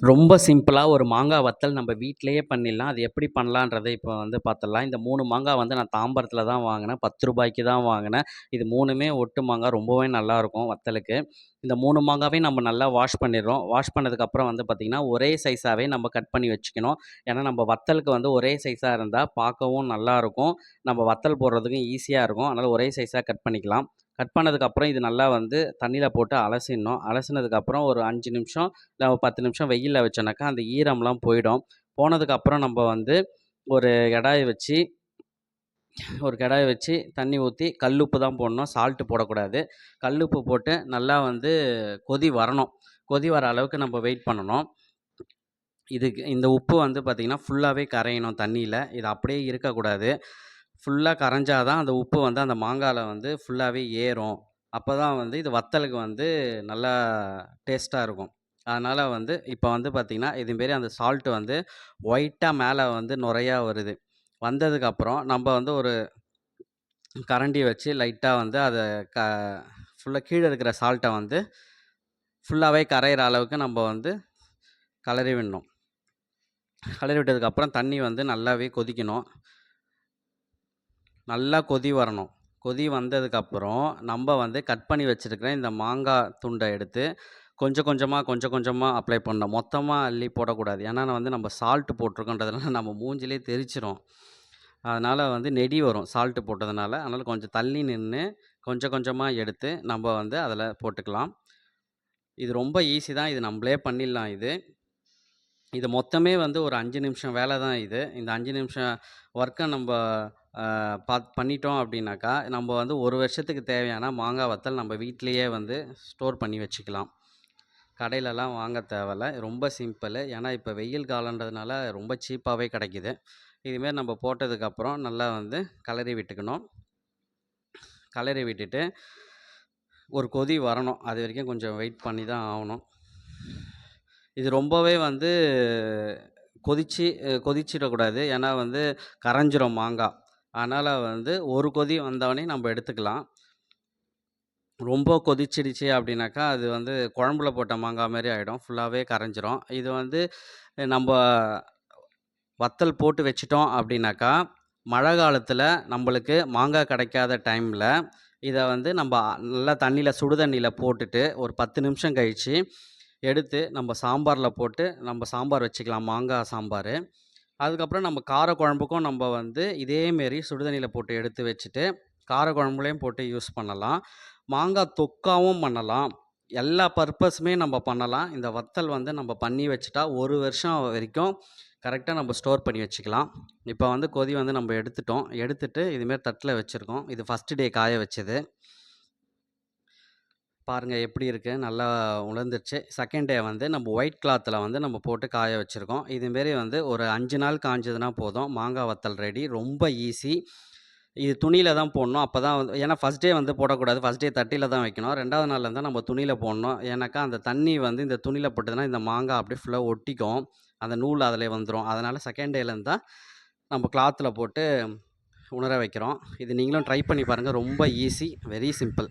ரொம்ப சிம்பிளா ஒரு மாங்கா வத்தல் நம்ம வீட்லயே பண்ணிடலாம். அது எப்படி பண்ணலான்றத இப்போ வந்து பார்த்துடலாம். இந்த 3 மாங்கா வந்து நான் தாம்பரத்தில தான் வாங்குனேன். ரூ. 10க்கு தான் வாங்குனேன். இது 3மே ஒட்டு மாங்கா ரொம்பவே நல்லாயிருக்கும் வத்தலுக்கு. இந்த 3 மாங்காவையும் நம்ம நல்லா வாஷ் பண்ணிடுறோம். வாஷ் பண்ணதுக்கப்புறம் வந்து பார்த்திங்கன்னா, ஒரே சைஸாவே நம்ம கட் பண்ணி வச்சுக்கணும். ஏன்னா நம்ம வத்தலுக்கு வந்து ஒரே சைஸா இருந்தா பார்க்கவும் நல்லாயிருக்கும். நம்ம வத்தல் போடுறதுக்கும் ஈஸியா இருக்கும். அதனால ஒரே சைஸா கட் பண்ணிக்கலாம். கட் பண்ணதுக்கப்புறம் இது நல்லா வந்து தண்ணீல போட்டு அலசிடணும். அலசினதுக்கப்புறம் ஒரு 5 நிமிஷம் இல்ல ஒரு 10 நிமிஷம் வெயில்ல வச்சோம்னாக்கா, அந்த ஈரம்லாம் போயிடும். போனதுக்கப்புறம் நம்ப வந்து ஒரு கடாய வச்சு தண்ணி ஊத்தி, கல்லுப்பு தான் போடணும். சால்ட் போடக்கூடாது. கல்லுப்பு போட்டு நல்லா வந்து கொதி வரணும். கொதி வர அளவுக்கு நம்ம வெயிட் பண்ணணும். இந்த உப்பு வந்து பார்த்திங்கன்னா, ஃபுல்லாவே கரையணும் தண்ணீல. இது அப்படியே இருக்கக்கூடாது. ஃபுல்லா கரைஞ்சா தான் அந்த உப்பு வந்து அந்த மாங்கால வந்து ஃபுல்லாவே ஏறும். அப்பதான் வந்து இது வத்தலுக்கு வந்து நல்லா டேஸ்ட்டா இருக்கும். அதனால வந்து இப்ப வந்து பார்த்தீங்கன்னா, இது மாரி அந்த சால்ட் வந்து ஒயிட்டா மேல வந்து நுரையா வருது. வந்ததுக்கப்புறம் நம்ப வந்து ஒரு கரண்டி வச்சு லைட்டா வந்து அத க ஃபுல்லா கீழ இருக்கிற சால்ட்ட வந்து ஃபுல்லாவே கரையிற அளவுக்கு நம்ப வந்து கெளறி விடணும். கெளறி விட்டதுக்கப்புறம் தண்ணி வந்து நல்லாவே கொதிக்கணும். நல்லா கொதி வரணும். கொதி வந்ததுக்கப்புறம், நம்ப வந்து கட் பண்ணி வச்சிருக்கிற இந்த மாங்கா துண்ட எடுத்து, கொஞ்சம் கொஞ்சமா அப்ளை பண்ணணும். மொத்தமா அள்ளி போடக்கூடாது. ஏன்னா வந்து நம்ம சால்ட் போட்டிருக்கோன்றதுனால நம்ம மூஞ்சிலே தெறிச்சிரும். அதனால வந்து நெடி வரும் சால்ட் போட்டதுனால. அதனால கொஞ்சம் தள்ளி நின்னு, கொஞ்சம் கொஞ்சமா எடுத்து நம்ப வந்து அதில போட்டுக்கலாம். இது ரொம்ப ஈஸி தான். இது நம்பளே பண்ணிடலாம் இது. இது மொத்தமே வந்து ஒரு 5 நிமிஷம் வேல தான் இது. இந்த 5 நிமிஷம் ஒர்க்க நம்ப பண்ணிட்டோம் அப்படின்னாக்கா, நம்ப வந்து 1 வருஷத்துக்கு தேவையான மாங்கா வத்தல் நம்ம வீட்லயே வந்து ஸ்டோர் பண்ணி வச்சுக்கலாம். கடையிலலாம் வாங்க தேவையில்ல. ரொம்ப சிம்பிளு. ஏன்னா இப்ப வெயில் காலன்றதுனால ரொம்ப சீப்பாவே கிடைக்குது. இதுமாரி நம்ம போட்டதுக்கப்புறம் நல்லா வந்து கெளறி விட்டுக்கணும். கெளறி விட்டுட்டு, ஒரு கொதி வரணும். அது வரைக்கும் கொஞ்சம் வெயிட் பண்ணி தான் ஆவணும். இது ரொம்பவே வந்து கொதிச்சிடக்கூடாது. ஏன்னா வந்து கரைஞ்சிரும் மாங்கா. அதனால வந்து ஒரு கொதி வந்தோனே நம்ப எடுத்துக்கலாம். ரொம்ப கொதிச்சிடுச்சு அப்படின்னாக்கா, அது வந்து குழம்புல போட்ட மாங்கா மாரி ஆயிடும். ஃபுல்லாவே கரைஞ்சிரும். இது வந்து நம்ப வத்தல் போட்டு வச்சுட்டோம் அப்படின்னாக்கா, மழை காலத்தில நம்பளுக்கு மாங்கா கிடைக்காத டைம்ல, இத வந்து நம்ப நல்லா சுடு தண்ணீல போட்டுட்டு, ஒரு 10 நிமிஷம் கழிச்சு எடுத்து நம்ப சாம்பார்ல போட்டு, நம்ப சாம்பார் வச்சுக்கலாம். மாங்கா சாம்பாரு. அதுக்கப்புறம் நம்ம கார குழம்புக்கும் நம்ப வந்து இதே மாரி சுடு தண்ணீல போட்டு எடுத்து வச்சுட்டு, கார குழம்புலயும் போட்டு யூஸ் பண்ணலாம். மாங்கா தொக்காவும் பண்ணலாம். எல்லா பர்ப்பஸுமே நம்ப பண்ணலாம். இந்த வத்தல் வந்து நம்ப பண்ணி வச்சுட்டா 1 வருஷம் வரைக்கும் கரெக்ட்டா நம்ம ஸ்டோர் பண்ணி வச்சுக்கலாம். இப்ப வந்து கொதி வந்து நம்ப எடுத்துட்டோம். எடுத்துட்டு இது மாரி தட்டுல வச்சிருக்கோம். இது ஃபர்ஸ்ட் டே காய வச்சது. பாருங்க எப்படி இருக்கு. நல்லா உலர்ந்துருச்சு. செகண்ட் டே வந்து நம்ம ஒயிட் கிளாத்ல வந்து நம்ம போட்டு காய வச்சிருக்கோம். இதுமாரி வந்து ஒரு 5 நாள் காஞ்சதுனா போதும். மாங்கா வத்தல் ரெடி. ரொம்ப ஈஸி. இது துணியில தான் போடணும். அப்பதான் வந்து ஏன்னா ஃபர்ஸ்ட் டே வந்து போடக்கூடாது. ஃபர்ஸ்ட் டே தட்டில தான் வைக்கணும். 2வது நாள்ல இருந்தா நம்ம துணியில போடணும். ஏன்னாக்கா அந்த தண்ணி வந்து இந்த துணியில பட்டதுனா இந்த மாங்கா அப்படியே ஃபுல்லா ஒட்டிக்கும். அந்த நூல் அதிலே வந்துரும். அதனால செகண்ட் டேலேருந்து தான் நம்ம கிளாத்ல போட்டு உணர வைக்கிறோம். இது நீங்களும் ட்ரை பண்ணி பாருங்க. ரொம்ப ஈஸி. Very simple.